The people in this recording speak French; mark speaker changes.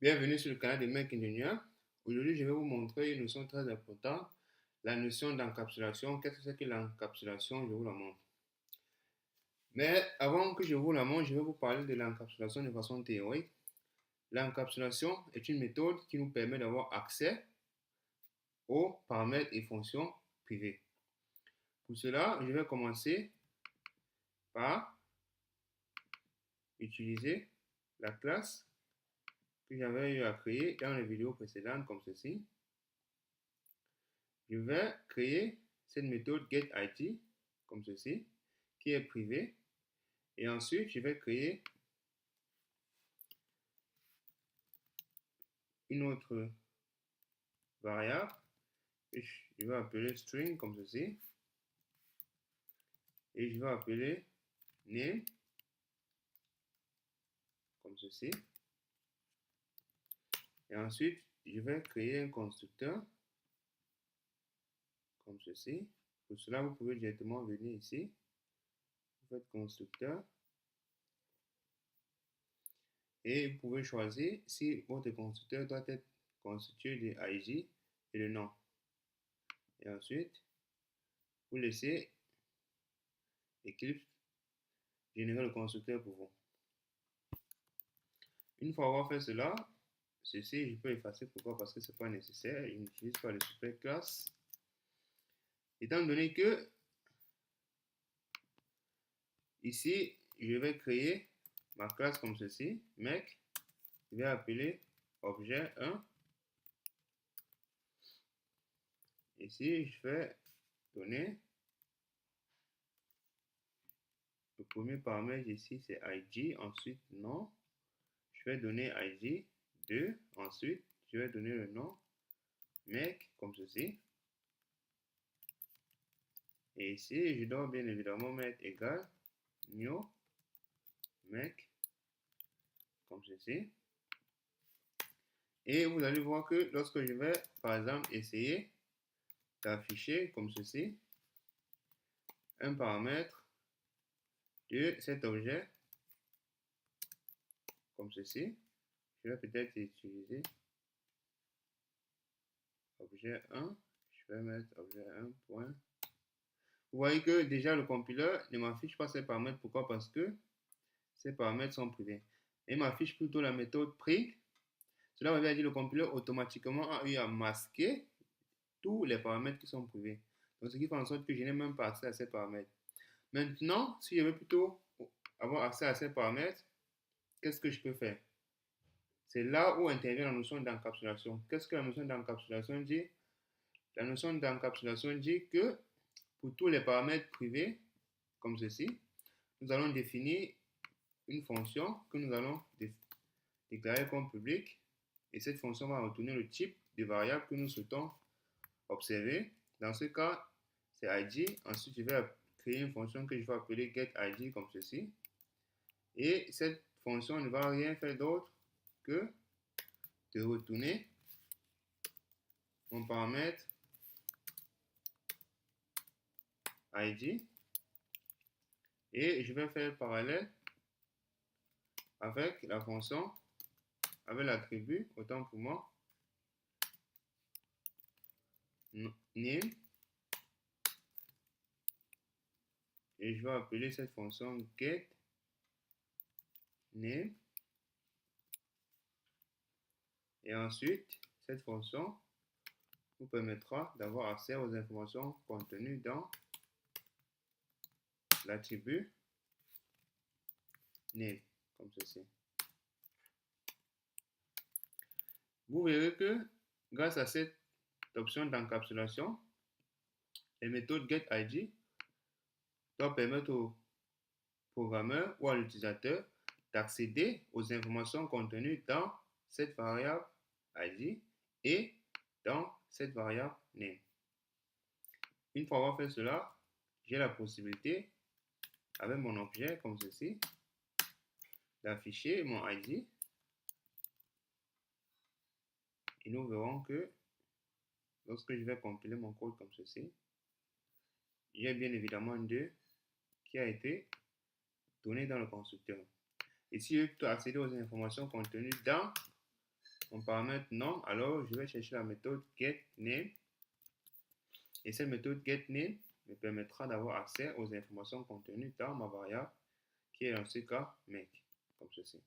Speaker 1: Bienvenue sur le canal de Mec Ingénieur. Aujourd'hui, je vais vous montrer une notion très importante, la notion d'encapsulation. Qu'est-ce que c'est que l'encapsulation? Je vous la montre. Mais avant que je vous la montre, je vais vous parler de l'encapsulation de façon théorique. L'encapsulation est une méthode qui nous permet d'avoir accès aux paramètres et fonctions privées. Pour cela, je vais commencer par utiliser la classe que j'avais eu à créer dans les vidéos précédentes comme ceci. Je vais créer cette méthode getID comme ceci, qui est privée. Et ensuite, je vais créer une autre variable que je vais appeler string comme ceci. Et je vais appeler name comme ceci. Et ensuite, je vais créer un constructeur comme ceci. Pour cela, vous pouvez directement venir ici. Vous faites constructeur. Et vous pouvez choisir si votre constructeur doit être constitué de ID et de nom. Et ensuite, vous laissez Eclipse générer le constructeur pour vous. Une fois avoir fait cela, ceci, je peux effacer. Pourquoi? Parce que ce n'est pas nécessaire. Je n'utilise pas les super classes. Étant donné que ici, je vais créer ma classe comme ceci, mec, je vais appeler objet 1. Ici, je vais donner le premier paramètre ici, c'est ID, ensuite nom. Je vais donner ID 2, ensuite, je vais donner le nom mec comme ceci. Et ici, je dois bien évidemment mettre égal new mec comme ceci. Et vous allez voir que lorsque je vais, par exemple, essayer d'afficher comme ceci un paramètre de cet objet comme ceci, je vais peut-être utiliser objet 1. Je vais mettre objet 1 point. Vous voyez que déjà le compileur ne m'affiche pas ces paramètres. Pourquoi? Parce que ces paramètres sont privés. Il m'affiche plutôt la méthode print. Cela veut dire que le compileur automatiquement a eu à masquer tous les paramètres qui sont privés. Donc, ce qui fait en sorte que je n'ai même pas accès à ces paramètres. Maintenant, si je veux plutôt avoir accès à ces paramètres, qu'est-ce que je peux faire? C'est là où intervient la notion d'encapsulation. Qu'est-ce que la notion d'encapsulation dit? La notion d'encapsulation dit que pour tous les paramètres privés, comme ceci, nous allons définir une fonction que nous allons déclarer comme public. Et cette fonction va retourner le type de variable que nous souhaitons observer. Dans ce cas, c'est ID. Ensuite, je vais créer une fonction que je vais appeler getID comme ceci. Et cette fonction ne va rien faire d'autre que de retourner mon paramètre ID. Et je vais faire parallèle avec la fonction, avec l'attribut, autant pour moi, name. Et je vais appeler cette fonction get name. Et ensuite, cette fonction vous permettra d'avoir accès aux informations contenues dans l'attribut name, comme ceci. Vous verrez que grâce à cette option d'encapsulation, les méthodes getID doivent permettre au programmeur ou à l'utilisateur d'accéder aux informations contenues dans cette variable ID et dans cette variable name. Une fois avoir fait cela, j'ai la possibilité, avec mon objet comme ceci, d'afficher mon ID. Et nous verrons que lorsque je vais compiler mon code comme ceci, j'ai bien évidemment 2 qui a été donné dans le constructeur. Et si je veux accéder aux informations contenues dans mon paramètre non, alors je vais chercher la méthode getName. Et cette méthode getName me permettra d'avoir accès aux informations contenues dans ma variable qui est dans ce cas mec, comme ceci.